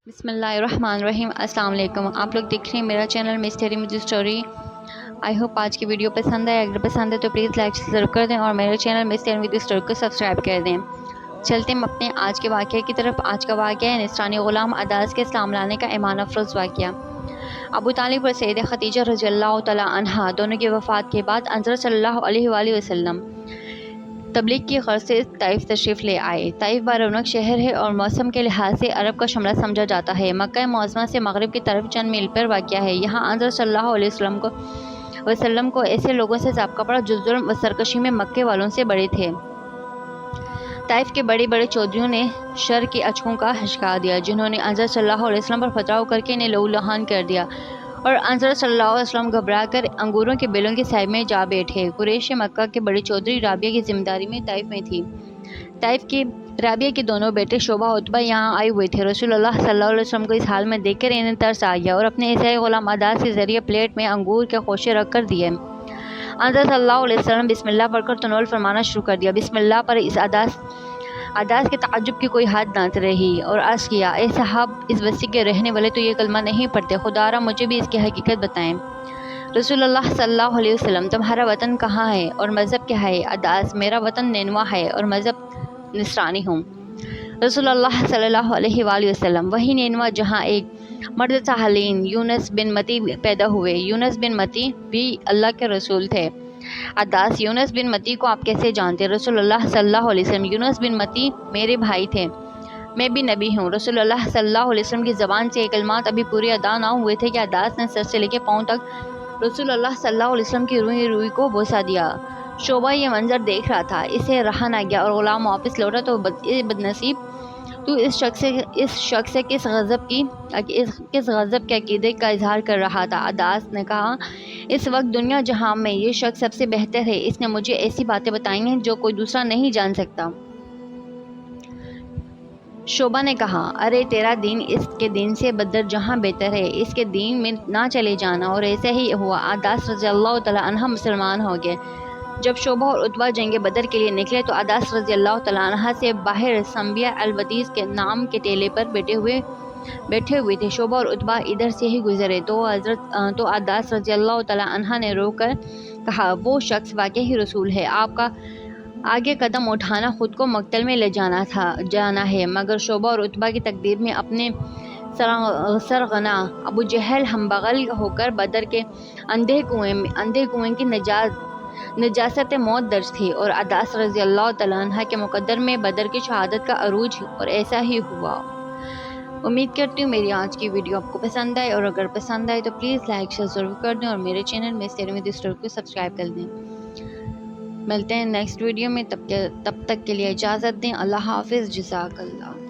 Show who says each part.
Speaker 1: بسم اللہ الرحمن الرحیم۔ السلام علیکم، آپ لوگ دیکھ رہے ہیں میرا چینل مسٹری مجھے اسٹوری۔ آئی ہوپ آج کی ویڈیو پسند ہے، اگر پسند ہے تو پلیز لائک ضرور کر دیں اور میرے چینل مسٹری مجھے اسٹوری کو سبسکرائب کر دیں۔ چلتے ہیں اپنے آج کے واقعے کی طرف۔ آج کا واقعہ ہے نصرانی غلام عداس کے اسلام لانے کا ایمان افروز واقعہ۔ ابو طالب اور سیدہ خدیجہ رضی اللہ تعالیٰ عنہا دونوں کی وفات کے بعد حضرت صلی اللہ علیہ وآلہ وسلم تبلیغ کی غرض سے طائف تشریف لے آئے۔ طائف برونق شہر ہے اور موسم کے لحاظ سے عرب کا شملہ سمجھا جاتا ہے۔ مکہ معظمہ سے مغرب کی طرف چند میل پر واقع ہے۔ یہاں حضرت صلی اللہ علیہ وسلم کو ایسے لوگوں سے ضابطہ پڑا جو ظلم و سرکشی میں مکے والوں سے بڑے تھے۔ طائف کے بڑے بڑے چودھریوں نے شر کی اچکوں کا ہچکا دیا، جنہوں نے حضرت صلی اللہ علیہ وسلم پر پتھراؤ کر کے انہیں لہو لہان کر دیا، اور حضرت صلی اللہ علیہ وسلم گھبرا کر انگوروں کے بیلوں کے سائے میں جا بیٹھے۔ قریش مکہ کے بڑے چودھری رابعہ کی ذمہ داری میں طائف میں تھی۔ طائف کی رابعہ کے دونوں بیٹے شعبہ اور عتبہ یہاں آئے ہوئے تھے۔ رسول اللہ صلی اللہ علیہ وسلم کو اس حال میں دیکھ کر انہیں ترس آ گیا اور اپنے عیسائی غلام عداس کے ذریعے پلیٹ میں انگور کے خوشے رکھ کر دیے۔ حضرت صلی اللہ علیہ وسلم بسم اللہ پڑھ کر تنول فرمانا شروع کر دیا۔ بسم اللہ پر اس عداس کے تعجب کی کوئی حد نہ رہی اور عرض کیا، اے صاحب، اس بستی کے رہنے والے تو یہ کلمہ نہیں پڑھتے، خدا را مجھے بھی اس کی حقیقت بتائیں۔ رسول اللہ صلی اللہ علیہ وسلم، تمہارا وطن کہاں ہے اور مذہب کیا ہے؟ عداس، میرا وطن نینوا ہے اور مذہب نصرانی ہوں۔ رسول اللہ صلی اللہ علیہ وآلہ وسلم، وہی نینوا جہاں ایک مرد صالحین یونس بن متی پیدا ہوئے۔ یونس بن متی بھی اللہ کے رسول تھے۔ عداس، یونس بن متی کو آپ کیسے جانتے؟ رسول اللہ صلی اللہ علیہ وسلم، یونس بن متی میرے بھائی تھے، میں بھی نبی ہوں۔ رسول اللہ صلی اللہ علیہ وسلم کی زبان سے یہ کلمات ابھی پورے ادا نہ ہوئے تھے کہ عداس نے سر سے لے کے پاؤں تک رسول اللہ صلی اللہ علیہ وسلم کی روئی کو بوسہ دیا۔ شعبہ یہ منظر دیکھ رہا تھا، اسے رہا نہ گیا اور غلام واپس لوٹا تو بدنصیب، تو اس شخص سے کس غضب کے عقیدے کا اظہار کر رہا تھا؟ عداس نے کہا، اس وقت دنیا جہاں میں یہ شخص سب سے بہتر ہے، اس نے مجھے ایسی باتیں بتائی ہیں جو کوئی دوسرا نہیں جان سکتا۔ شعبہ نے کہا، ارے تیرا دین اس کے دین سے بدتر جہاں بہتر ہے، اس کے دین میں نہ چلے جانا۔ اور ایسے ہی ہوا۔ عداس رضی اللہ تعالیٰ عنہ مسلمان ہو گئے۔ جب شعبہ اور عتبہ جنگ بدر کے لیے نکلے تو عداس رضی اللہ تعالیٰ عنہ سے باہر سنبیہ الودیس کے نام کے ٹیلے پر بیٹھے ہوئے تھے۔ شعبہ اور عتبہ ادھر سے ہی گزرے تو عداس رضی اللہ تعالیٰ عنہ نے رو کر کہا، وہ شخص واقعی رسول ہے، آپ کا آگے قدم اٹھانا خود کو مقتل میں لے جانا ہے۔ مگر شعبہ اور عتبہ کی تقدیر میں اپنے سرغنہ ابو جہل ہم بغل ہو کر بدر کے اندھے کنویں کی نجاست موت درج تھی، اور عداس رضی اللہ تعالیٰ عنہ کے مقدر میں بدر کی شہادت کا عروج، اور ایسا ہی ہوا۔ امید کرتی ہوں میری آج کی ویڈیو آپ کو پسند آئے، اور اگر پسند آئے تو پلیز لائک شیئر ضرور کر دیں اور میرے چینل مسٹری مجھے اسٹوری کو سبسکرائب کر دیں۔ ملتے ہیں نیکسٹ ویڈیو میں، تب تک کے لیے اجازت دیں۔ اللہ حافظ، جزاک اللہ۔